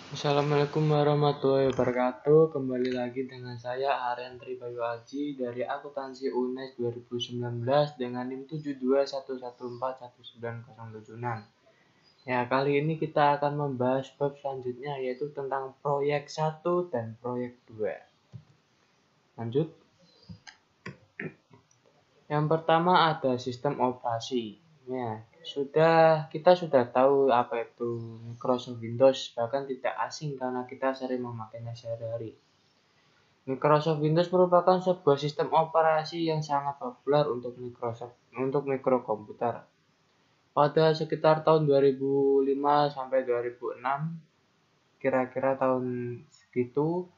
Assalamualaikum warahmatullahi wabarakatuh. Kembali lagi dengan saya Aryan Tribayu Aji dari Akuntansi UNES 2019 dengan NIM 721141906. Ya, kali ini kita akan membahas bab selanjutnya yaitu tentang proyek 1 dan proyek 2. Lanjut. Yang pertama ada sistem operasi. Ya, kita sudah tahu apa itu Microsoft Windows, bahkan tidak asing karena kita sering memakainya sehari-hari. Microsoft Windows merupakan sebuah sistem operasi yang sangat populer untuk mikrokomputer. Pada sekitar tahun 2005 sampai 2006, kira-kira tahun segitu,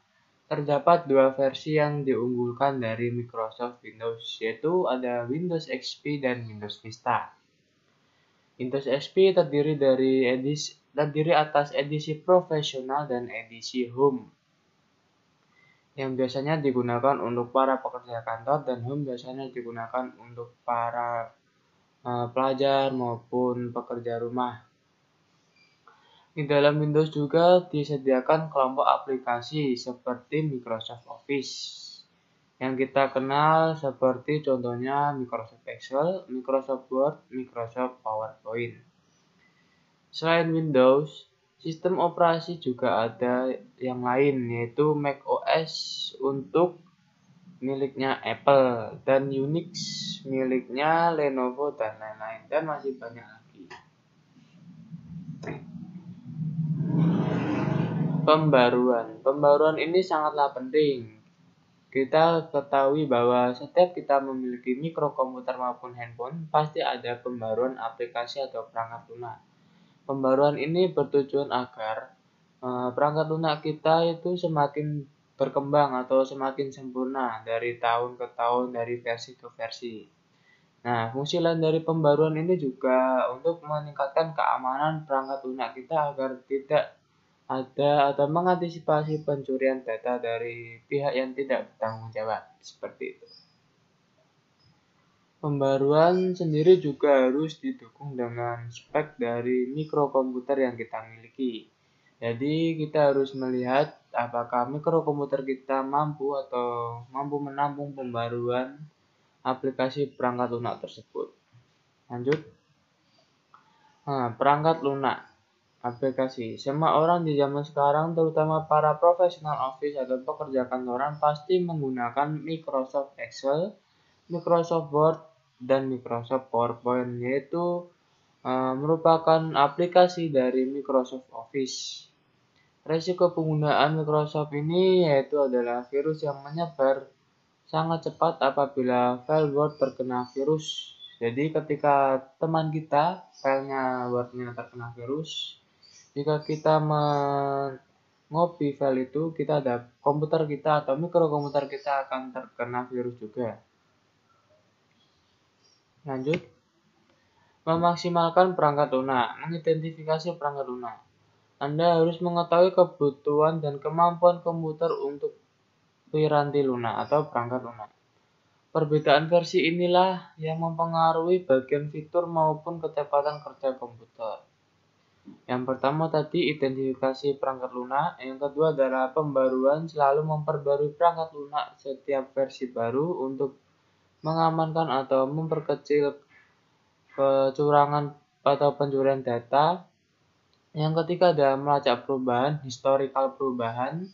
terdapat dua versi yang diunggulkan dari Microsoft Windows, yaitu ada Windows XP dan Windows Vista. Windows XP terdiri atas edisi profesional dan edisi home, yang biasanya digunakan untuk para pekerja kantor, dan home biasanya digunakan untuk para pelajar maupun pekerja rumah. Di dalam Windows juga disediakan kelompok aplikasi seperti Microsoft Office yang kita kenal seperti contohnya Microsoft Excel, Microsoft Word, Microsoft PowerPoint. Selain Windows, sistem operasi juga ada yang lain, yaitu macOS untuk miliknya Apple dan Unix miliknya Lenovo dan lain-lain, dan masih banyak lagi. Pembaruan ini sangatlah penting. Kita ketahui bahwa setiap kita memiliki mikrokomputer maupun handphone, pasti ada pembaruan aplikasi atau perangkat lunak. Pembaruan ini bertujuan agar perangkat lunak kita itu semakin berkembang atau semakin sempurna dari tahun ke tahun, dari versi ke versi. Nah, fungsi lain dari pembaruan ini juga untuk meningkatkan keamanan perangkat lunak kita agar tidak ada atau mengantisipasi pencurian data dari pihak yang tidak bertanggung jawab, seperti itu. Pembaruan sendiri juga harus didukung dengan spek dari mikrokomputer yang kita miliki. Jadi kita harus melihat apakah mikrokomputer kita mampu menampung pembaruan aplikasi perangkat lunak tersebut. Lanjut. Perangkat lunak aplikasi. Semua orang di zaman sekarang, terutama para profesional office atau pekerja kantoran, pasti menggunakan Microsoft Excel, Microsoft Word, dan Microsoft PowerPoint, yaitu merupakan aplikasi dari Microsoft Office. Resiko penggunaan Microsoft ini yaitu adalah virus yang menyebar sangat cepat apabila file Word terkena virus. Jadi ketika teman kita filenya Word-nya terkena virus, jika kita mengcopy file itu, komputer kita atau mikrokomputer kita akan terkena virus juga. Lanjut. Memaksimalkan perangkat lunak. Mengidentifikasi perangkat lunak. Anda harus mengetahui kebutuhan dan kemampuan komputer untuk piranti lunak atau perangkat lunak. Perbedaan versi inilah yang mempengaruhi bagian fitur maupun kecepatan kerja komputer. Yang pertama tadi identifikasi perangkat lunak, yang kedua adalah pembaruan, selalu memperbarui perangkat lunak setiap versi baru untuk mengamankan atau memperkecil kecurangan atau pencurian data. Yang ketiga ada melacak perubahan, historical perubahan.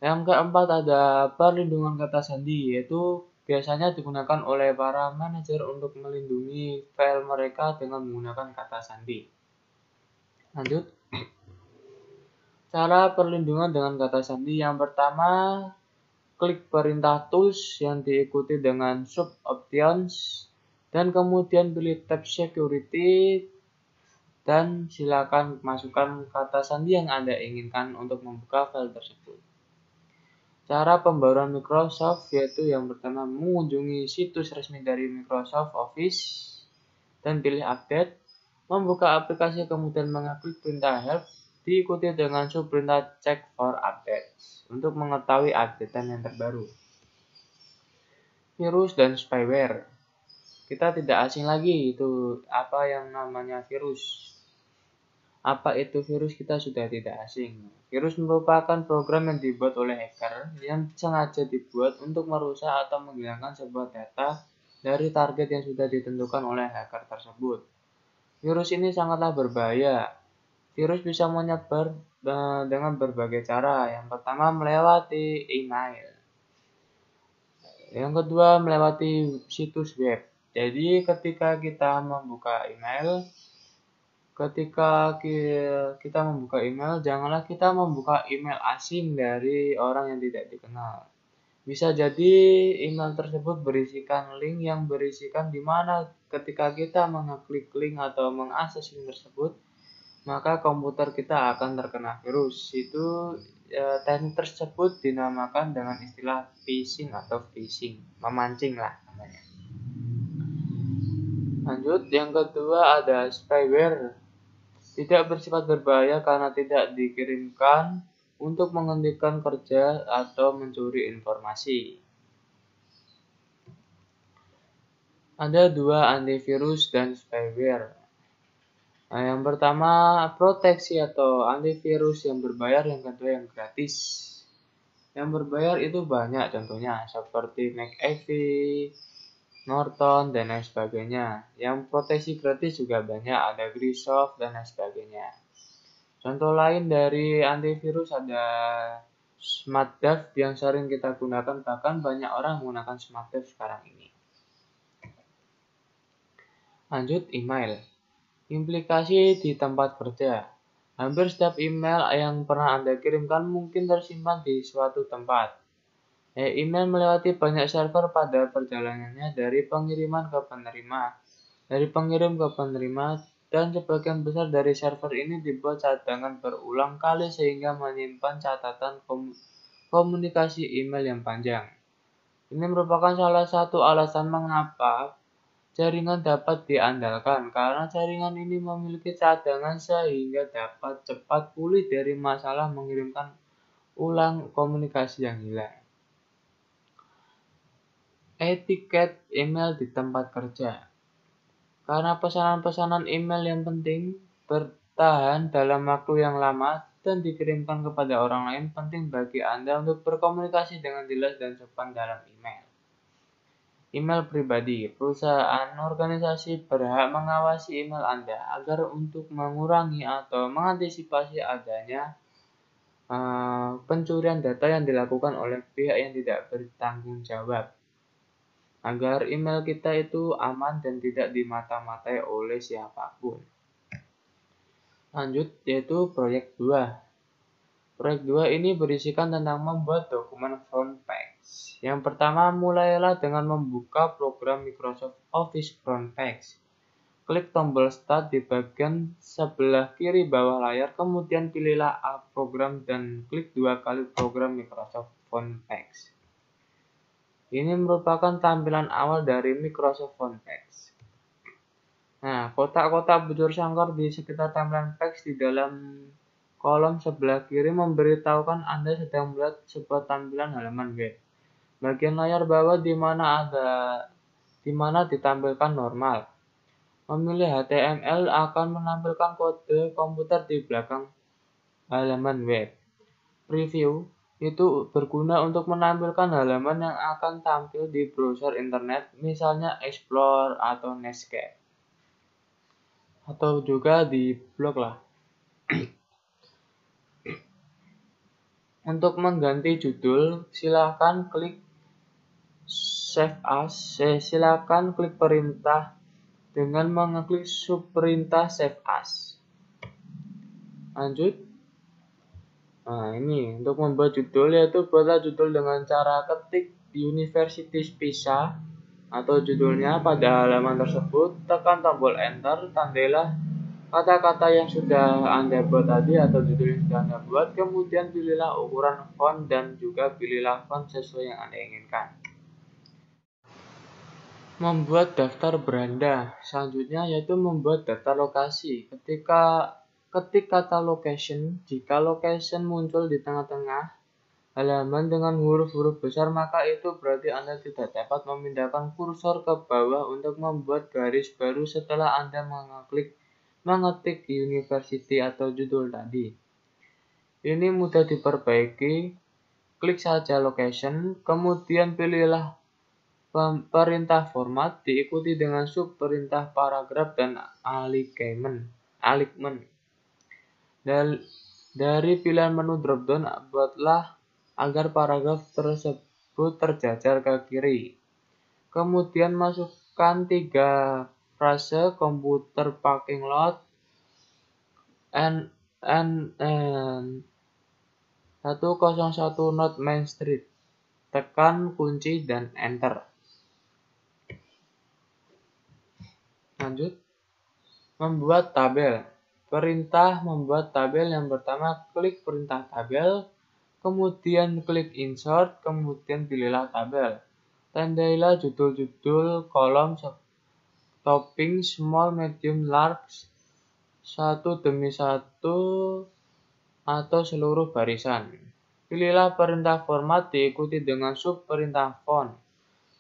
Yang keempat ada perlindungan kata sandi, yaitu biasanya digunakan oleh para manajer untuk melindungi file mereka dengan menggunakan kata sandi. Lanjut. Cara perlindungan dengan kata sandi yang pertama, klik perintah tools yang diikuti dengan sub options dan kemudian pilih tab security dan silakan masukkan kata sandi yang Anda inginkan untuk membuka file tersebut. Cara pembaruan Microsoft yaitu yang pertama mengunjungi situs resmi dari Microsoft Office dan pilih update. Membuka aplikasi kemudian mengeklik perintah help diikuti dengan subperintah check for updates untuk mengetahui updatean yang terbaru. Virus dan spyware. Kita tidak asing lagi itu apa yang namanya virus. Apa itu virus kita sudah tidak asing. Virus merupakan program yang dibuat oleh hacker yang sengaja dibuat untuk merusak atau menghilangkan sebuah data dari target yang sudah ditentukan oleh hacker tersebut. Virus ini sangatlah berbahaya. Virus bisa menyebar dengan berbagai cara. Yang pertama melewati email. Yang kedua melewati situs web. Jadi ketika kita membuka email, janganlah kita membuka email asing dari orang yang tidak dikenal. Bisa jadi email tersebut berisikan link yang berisikan di mana ketika kita mengeklik link atau mengakses link tersebut, maka komputer kita akan terkena virus. Teknik tersebut dinamakan dengan istilah phishing atau phishing, memancing lah namanya. Lanjut, yang kedua ada spyware. Tidak bersifat berbahaya karena tidak dikirimkan untuk menghentikan kerja atau mencuri informasi. Ada dua antivirus dan spyware. Yang pertama proteksi atau antivirus yang berbayar, yang kedua yang gratis. Yang berbayar itu banyak contohnya seperti McAfee, Norton, dan lain sebagainya. Yang proteksi gratis juga banyak, ada Microsoft dan lain sebagainya. Contoh lain dari antivirus ada SmartDev yang sering kita gunakan, bahkan banyak orang menggunakan SmartDev sekarang ini. Lanjut, email. Implikasi di tempat kerja. Hampir setiap email yang pernah Anda kirimkan mungkin tersimpan di suatu tempat. Email melewati banyak server pada perjalanannya dari pengiriman ke penerima, dari pengirim ke penerima, dan sebagian besar dari server ini dibuat cadangan berulang kali sehingga menyimpan catatan komunikasi email yang panjang. Ini merupakan salah satu alasan mengapa jaringan dapat diandalkan, karena jaringan ini memiliki cadangan sehingga dapat cepat pulih dari masalah mengirimkan ulang komunikasi yang hilang. Etiket email di tempat kerja. Karena pesanan-pesanan email yang penting bertahan dalam waktu yang lama dan dikirimkan kepada orang lain, penting bagi Anda untuk berkomunikasi dengan jelas dan sopan dalam email. Email pribadi. Perusahaan organisasi berhak mengawasi email Anda agar untuk mengurangi atau mengantisipasi adanya pencurian data yang dilakukan oleh pihak yang tidak bertanggung jawab, agar email kita itu aman dan tidak dimata-matai oleh siapapun. Lanjut, yaitu proyek 2. Proyek 2 ini berisikan tentang membuat dokumen front page. Yang pertama, mulailah dengan membuka program Microsoft Office Front Page. Klik tombol Start di bagian sebelah kiri bawah layar, kemudian pilihlah Add Program dan klik 2 kali program Microsoft Front Page. Ini merupakan tampilan awal dari Microsoft Front Page. Nah, kotak-kotak bujur sangkar di sekitar tampilan page di dalam kolom sebelah kiri memberitahukan Anda sedang melihat sebuah tampilan halaman web. Bagian layar bawah di mana ditampilkan normal. Memilih HTML akan menampilkan kode komputer di belakang halaman web. Preview itu berguna untuk menampilkan halaman yang akan tampil di browser internet, misalnya Explore atau Netscape, atau juga di blog lah. Untuk mengganti judul, silakan klik Save As. Silakan klik perintah dengan mengeklik subperintah Save As. Lanjut. Nah, ini untuk membuat judul, yaitu buatlah judul dengan cara ketik University Pisa atau judulnya pada halaman tersebut, tekan tombol enter, tandailah kata-kata yang sudah Anda buat tadi atau judul yang sudah Anda buat, kemudian pilihlah ukuran font dan juga pilihlah font sesuai yang Anda inginkan. Membuat daftar beranda. Selanjutnya yaitu membuat daftar lokasi. Ketik kata location. Jika location muncul di tengah-tengah halaman dengan huruf-huruf besar, maka itu berarti Anda tidak dapat memindahkan kursor ke bawah untuk membuat garis baru setelah Anda mengeklik mengetik university atau judul tadi. Ini mudah diperbaiki. Klik saja location, kemudian pilihlah perintah format, diikuti dengan sub perintah paragraf dan alignment. Dari pilihan menu dropdown, buatlah agar paragraf tersebut terjajar ke kiri. Kemudian masukkan 3 frase komputer parking lot and 101 North Main Street. Tekan kunci dan enter. Lanjut. Membuat tabel. Perintah membuat tabel yang pertama, klik perintah tabel, kemudian klik insert, kemudian pilihlah tabel. Tandailah judul-judul kolom topping small, medium, large, satu demi satu atau seluruh barisan. Pilihlah perintah format, diikuti dengan sub perintah font.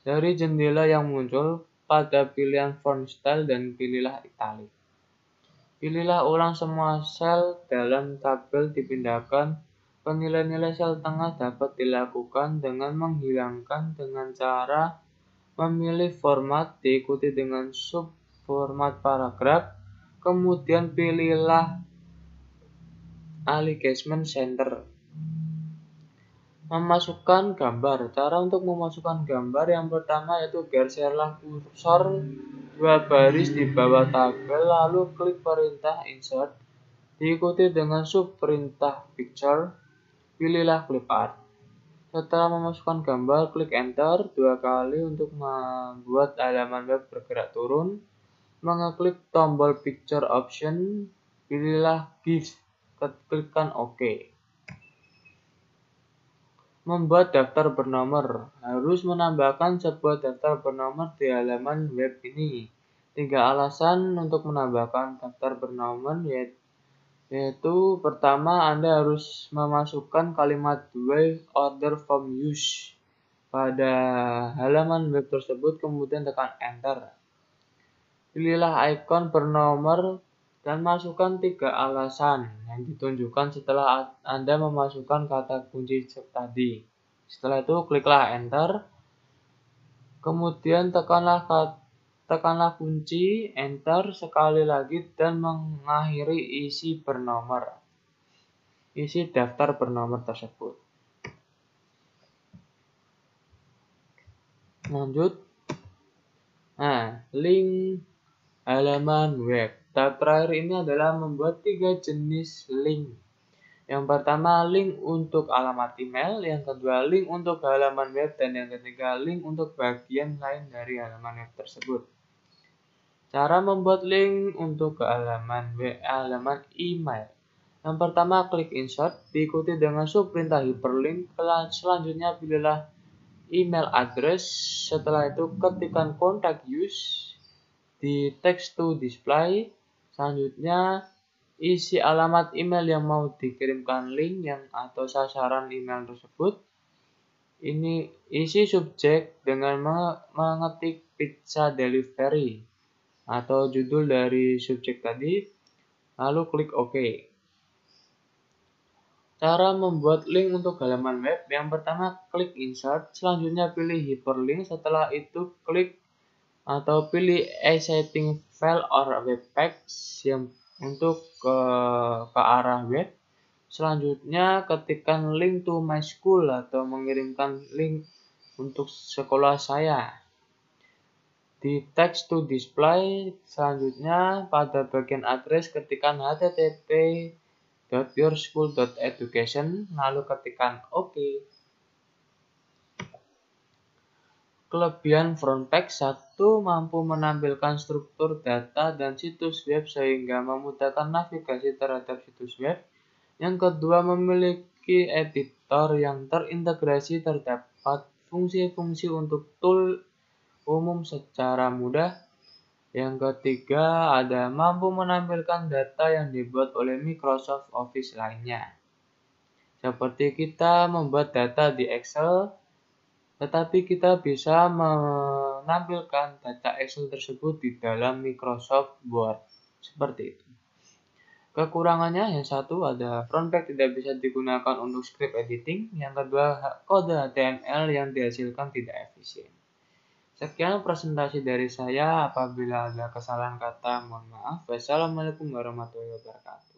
Dari jendela yang muncul, pada pilihan font style dan pilihlah italic. Pilihlah ulang semua sel dalam tabel dipindahkan. Penilaian sel tengah dapat dilakukan dengan menghilangkan dengan cara memilih format, diikuti dengan sub format paragraf, kemudian pilihlah alignment center. Memasukkan gambar. Cara untuk memasukkan gambar yang pertama yaitu geserlah kursor 2 baris di bawah tabel, lalu klik perintah insert, diikuti dengan sub perintah picture, pilihlah clip art. Setelah memasukkan gambar, klik enter 2 kali untuk membuat halaman web bergerak turun. Mengeklik tombol picture option, pilihlah GIF, klikkan OK. Membuat daftar bernomor. Harus menambahkan sebuah daftar bernomor di halaman web ini. 3 alasan untuk menambahkan daftar bernomor yaitu pertama, Anda harus memasukkan kalimat way order from use pada halaman web tersebut, kemudian tekan enter. Pilihlah ikon bernomor dan masukkan 3 alasan yang ditunjukkan setelah Anda memasukkan kata kunci tadi. Setelah itu kliklah enter. Kemudian tekanlah kunci enter sekali lagi dan mengakhiri isi daftar bernomor tersebut. Lanjut. Link halaman web. Tahap terakhir ini adalah membuat 3 jenis link. Yang pertama, link untuk alamat email, yang kedua, link untuk halaman web, dan yang ketiga, link untuk bagian lain dari halaman web tersebut. Cara membuat link untuk halaman email. Yang pertama, klik insert, diikuti dengan sub perintah hyperlink. Selanjutnya, pilihlah email address. Setelah itu, ketikkan contact us di text to display. Selanjutnya, isi alamat email yang mau dikirimkan link atau sasaran email tersebut. Ini isi subjek dengan mengetik pizza delivery atau judul dari subjek tadi, lalu klik OK. Cara membuat link untuk halaman web. Yang pertama, klik insert, selanjutnya pilih hyperlink, setelah itu klik atau pilih setting file or web page yang untuk ke arah web. Selanjutnya ketikkan link to my school atau mengirimkan link untuk sekolah saya. Di text to display, selanjutnya pada bagian address ketikkan http://yourschool.education, lalu ketikkan OK. Kelebihan front page. 1. Mampu menampilkan struktur data dan situs web sehingga memudahkan navigasi terhadap situs web. Yang kedua, memiliki editor yang terintegrasi, terdapat fungsi-fungsi untuk tool umum secara mudah. Yang ketiga, ada mampu menampilkan data yang dibuat oleh Microsoft Office lainnya. Seperti kita membuat data di Excel, tetapi kita bisa menampilkan data Excel tersebut di dalam Microsoft Word. Seperti itu. Kekurangannya yang satu ada frontpage tidak bisa digunakan untuk script editing, yang kedua kode HTML yang dihasilkan tidak efisien. Sekian presentasi dari saya, apabila ada kesalahan kata mohon maaf. Wassalamualaikum warahmatullahi wabarakatuh.